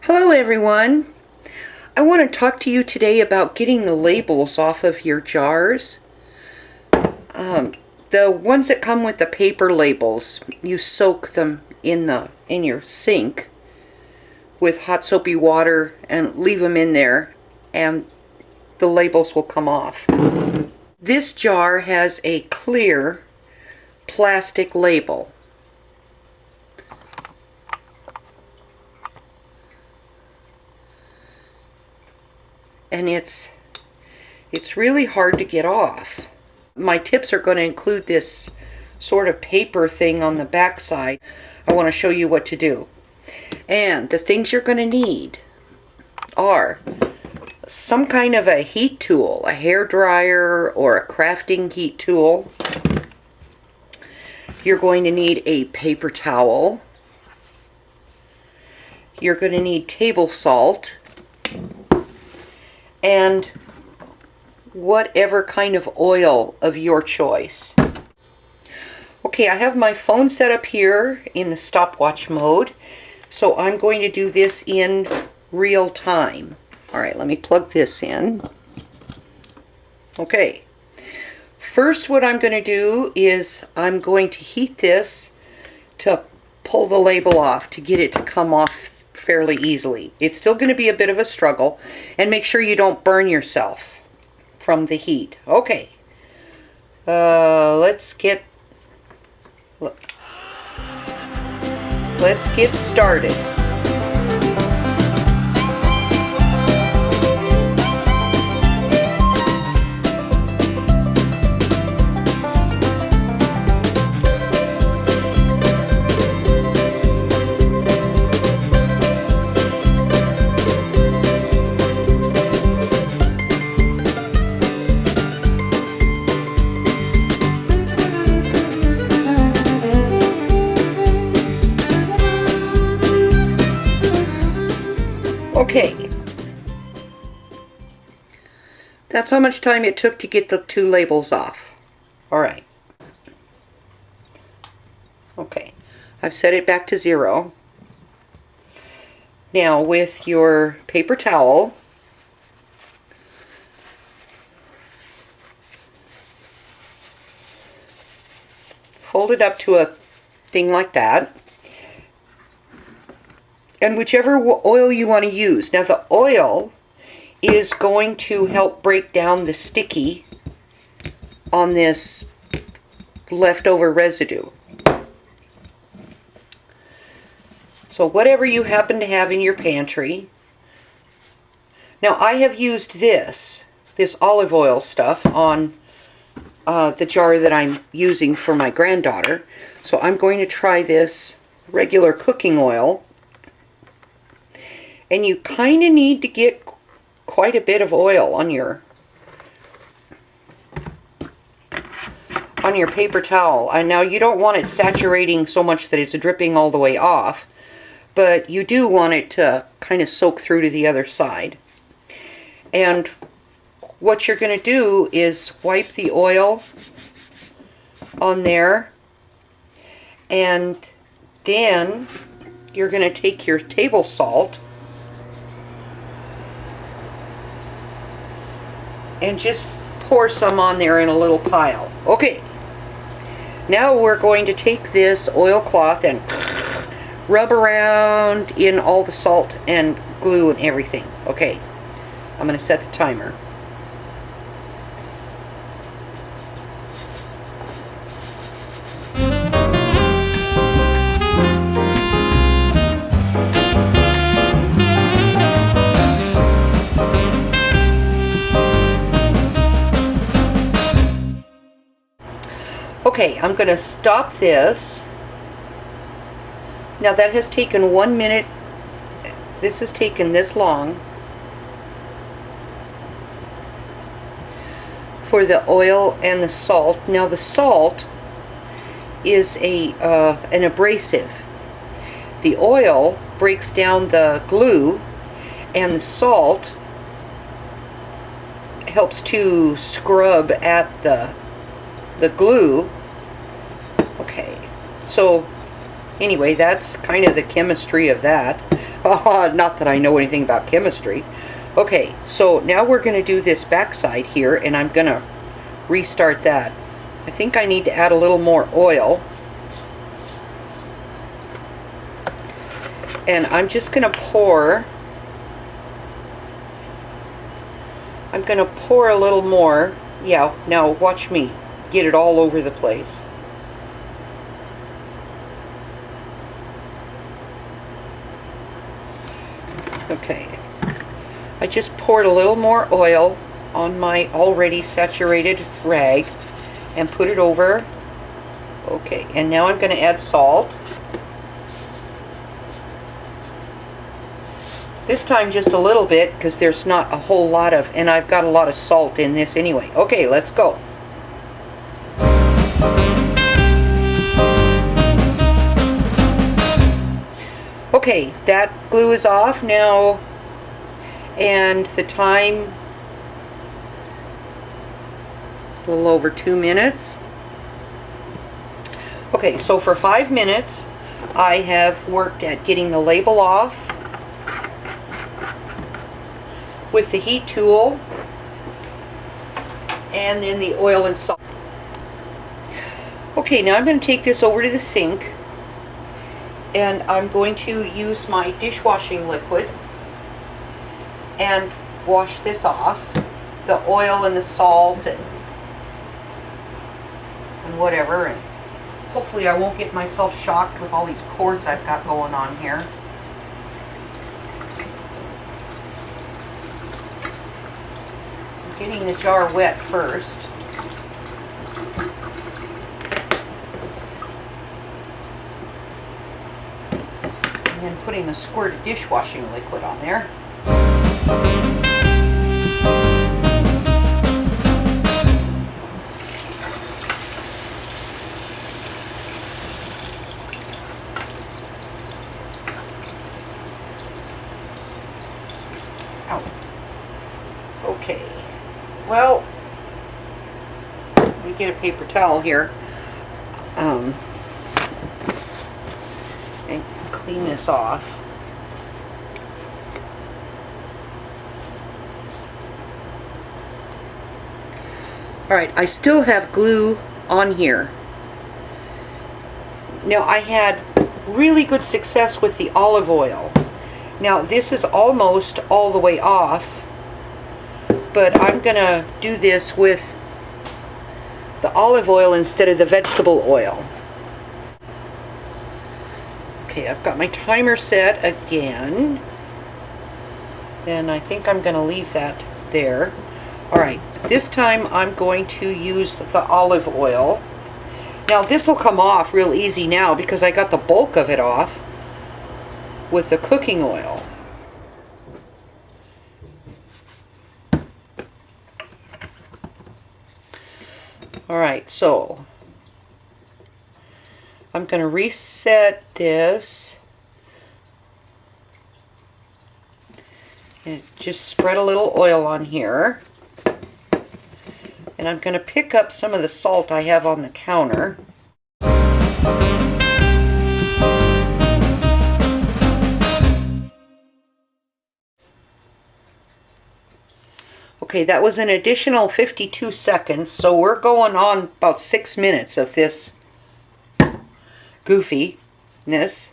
Hello everyone. I want to talk to you today about getting the labels off of your jars. The ones that come with the paper labels, you soak them in your sink with hot soapy water and leave them in there and the labels will come off. This jar has a clear plastic label. And it's really hard to get off. My tips are going to include this sort of paper thing on the back side. I want to show you what to do. And the things you're going to need are some kind of a heat tool, a hair dryer or a crafting heat tool. You're going to need a paper towel. You're going to need table salt. And whatever kind of oil of your choice. Okay, I have my phone set up here in the stopwatch mode, so I'm going to do this in real time. Alright, let me plug this in. Okay, first what I'm going to do is I'm going to heat this to pull the label off, to get it to come off fairly easily. It's still going to be a bit of a struggle, and make sure you don't burn yourself from the heat. Okay, let's get started. Okay, that's how much time it took to get the two labels off. Alright. Okay, I've set it back to 0. Now with your paper towel, fold it up to a thing like that. And whichever oil you want to use. Now the oil is going to help break down the sticky on this leftover residue. So whatever you happen to have in your pantry. Now I have used this olive oil stuff on the jar that I'm using for my granddaughter. So I'm going to try this regular cooking oil. And you kind of need to get quite a bit of oil on your paper towel. And now you don't want it saturating so much that it's dripping all the way off, but you do want it to kind of soak through to the other side. And what you're going to do is wipe the oil on there, and then you're going to take your table salt and just pour some on there in a little pile. Okay, now we're going to take this oilcloth and rub around in all the salt and glue and everything. Okay, I'm going to set the timer. Okay, I'm going to stop this. Now that has taken 1 minute. This has taken this long for the oil and the salt. Now the salt is an abrasive. The oil breaks down the glue, and the salt helps to scrub at the glue. Okay, so anyway, that's kind of the chemistry of that. Not that I know anything about chemistry. Okay, so now we're going to do this backside here, and I'm going to restart that. I think I need to add a little more oil. And I'm just going to pour. I'm going to pour a little more. Yeah, now watch me get it all over the place. Okay, I just poured a little more oil on my already saturated rag and put it over. Okay, and now I'm going to add salt. This time just a little bit because there's not a whole lot of, and I've got a lot of salt in this anyway. Okay, let's go. Okay, that glue is off now, and the time is a little over 2 minutes. Okay, so for 5 minutes I have worked at getting the label off with the heat tool and then the oil and salt. Okay, now I'm going to take this over to the sink, and I'm going to use my dishwashing liquid and wash this off, the oil and the salt and whatever, and hopefully I won't get myself shocked with all these cords I've got going on here. I'm getting the jar wet first. And then putting a squirt of dishwashing liquid on there. Ow. Okay. Well, let me get a paper towel here. And clean this off. Alright, I still have glue on here. Now, I had really good success with the olive oil. Now, this is almost all the way off, but I'm going to do this with the olive oil instead of the vegetable oil. Okay, I've got my timer set again, and I think I'm going to leave that there. Alright, this time I'm going to use the olive oil. Now, this will come off real easy now because I got the bulk of it off with the cooking oil. Alright, so I'm going to reset this and just spread a little oil on here. And I'm going to pick up some of the salt I have on the counter. Okay, that was an additional 52 seconds, so we're going on about 6 minutes of this goofiness.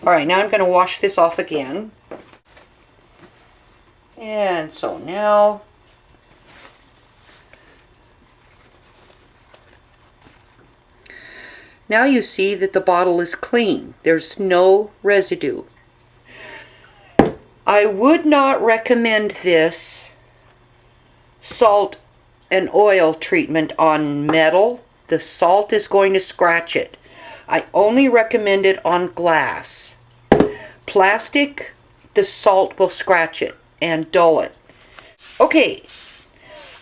Alright, now I'm going to wash this off again. And so now you see that the bottle is clean. There's no residue. I would not recommend this salt and oil treatment on metal. The salt is going to scratch it. I only recommend it on glass. Plastic, the salt will scratch it and dull it. Okay,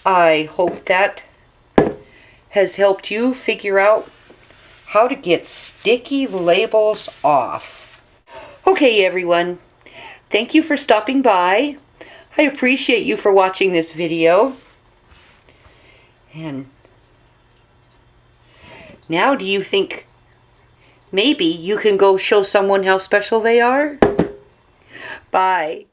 I hope that has helped you figure out how to get sticky labels off. Okay, everyone. Thank you for stopping by. I appreciate you for watching this video. And now do you think maybe you can go show someone how special they are. Bye.